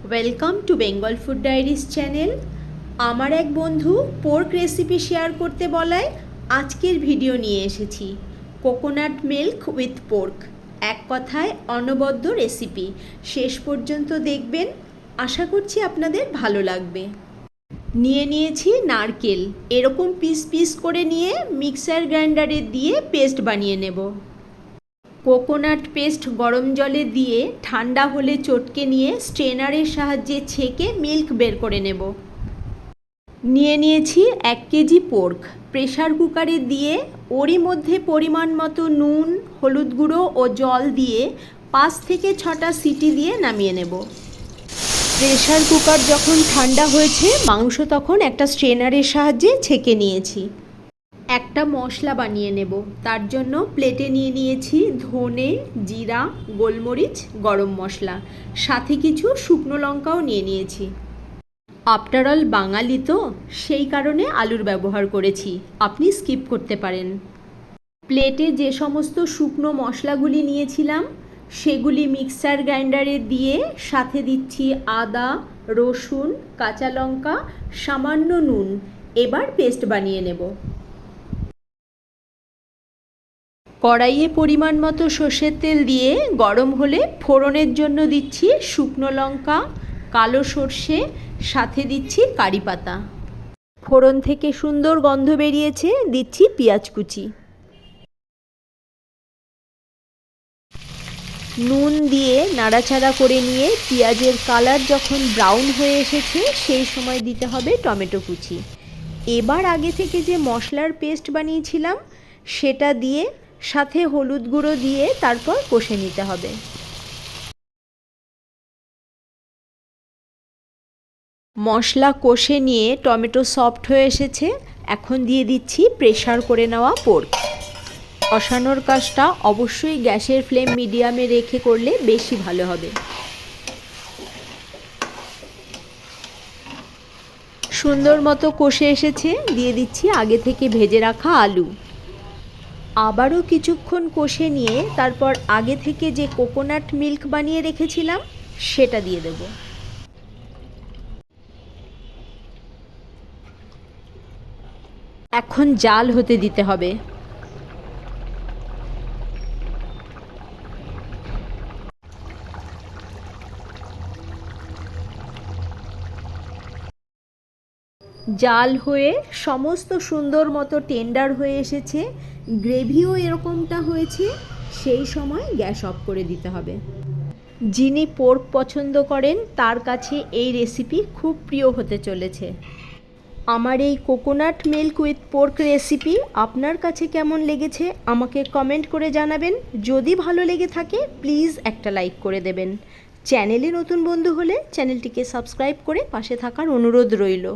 Welcome to Bengal food diaries channel. আমার এক বন্ধু পোর্ক রেসিপি শেয়ার করতে বলায় আজকের ভিডিও নিয়ে এসেছি। কোকোনাট মিল্ক উইথ পোর্ক, এক কথায় অনবদ্য রেসিপি। শেষ পর্যন্ত দেখবেন, আশা করছি আপনাদের ভালো লাগবে। নিয়ে নিয়েছি নারকেল, এরকম পিস পিস করে নিয়ে মিক্সার গ্রাইন্ডারে দিয়ে পেস্ট বানিয়ে নেব। কোকোনাট পেস্ট গরম জলে দিয়ে ঠান্ডা হলে চটকে নিয়ে স্ট্রেনারের সাহায্যে ছেঁকে মিল্ক বের করে নেব। নিয়ে নিয়েছি 1 কেজি পোর্ক, প্রেসার কুকারে দিয়ে ওরই মধ্যে পরিমাণ মতো নুন, হলুদ গুঁড়ো ও জল দিয়ে 5 থেকে 6টা সিটি দিয়ে নামিয়ে নেব। প্রেসার কুকার যখন ঠান্ডা হয়েছে, মাংস তখন একটা স্ট্রেনারের সাহায্যে ছেঁকে নিয়েছি। একটা মশলা বানিয়ে নেব, তার জন্য প্লেটে নিয়ে নিয়েছি ধনে, জিরা, গোলমরিচ, গরম মশলা, সাথে কিছু শুকনো লঙ্কাও নিয়ে নিয়েছি। আফটার অল বাঙালি তো, সেই কারণে আলুর ব্যবহার করেছি, আপনি স্কিপ করতে পারেন। প্লেটে যে সমস্ত শুকনো মশলাগুলি নিয়েছিলাম সেগুলি মিক্সার গ্রাইন্ডারে দিয়ে সাথে দিচ্ছি আদা, রসুন, কাঁচা লঙ্কা, সামান্য নুন। এবার পেস্ট বানিয়ে নেব। কড়াইয়ে পরিমাণ মতো সর্ষের তেল দিয়ে গরম হলে ফোড়নের জন্য দিচ্ছি শুকনো লঙ্কা, কালো সর্ষে, সাথে দিচ্ছি কারি পাতা। ফোড়ন থেকে সুন্দর গন্ধ বেরিয়েছে, দিচ্ছি পেঁয়াজ কুচি। নুন দিয়ে নাড়াচাড়া করে নিয়ে পেঁয়াজের কালার যখন ব্রাউন হয়ে এসেছে সেই সময় দিতে হবে টমেটো কুচি। এবার আগে থেকে যে মশলার পেস্ট বানিয়েছিলাম সেটা দিয়ে সাথে হলুদ গুঁড়ো দিয়ে তারপর কষে নিতে হবে। মশলা কষে নিয়ে টমেটো সফট হয়ে এসেছে, এখন দিয়ে দিচ্ছি প্রেসার করে নেওয়া পোর্ক। কষানোর কাজটা অবশ্যই গ্যাসের ফ্লেম মিডিয়ামে রেখে করলে বেশি ভালো হবে। সুন্দর মতো কষে এসেছে, দিয়ে দিচ্ছি আগে থেকে ভেজে রাখা আলু। আবারও কিছুক্ষণ কষে নিয়ে তারপর আগে থেকে যে কোকোনাট মিল্ক বানিয়ে রেখেছিলাম সেটা দিয়ে দেব। এখন জাল হতে দিতে হবে। জাল হয়ে সমস্ত সুন্দর মতো টেন্ডার হয়ে এসেছে, গ্রেভিও এরকমটা হয়েছে, সেই সময় গ্যাস অফ করে দিতে হবে। যিনি পোর্ক পছন্দ করেন তার কাছে এই রেসিপি খুব প্রিয় হতে চলেছে। আমার এই coconut milk with pork recipe আপনার কাছে কেমন লেগেছে আমাকে কমেন্ট করে জানাবেন। যদি ভালো লেগে থাকে প্লিজ একটা লাইক করে দেবেন। চ্যানেলে নতুন বন্ধু হলে চ্যানেলটিকে সাবস্ক্রাইব করে পাশে থাকার অনুরোধ রইল।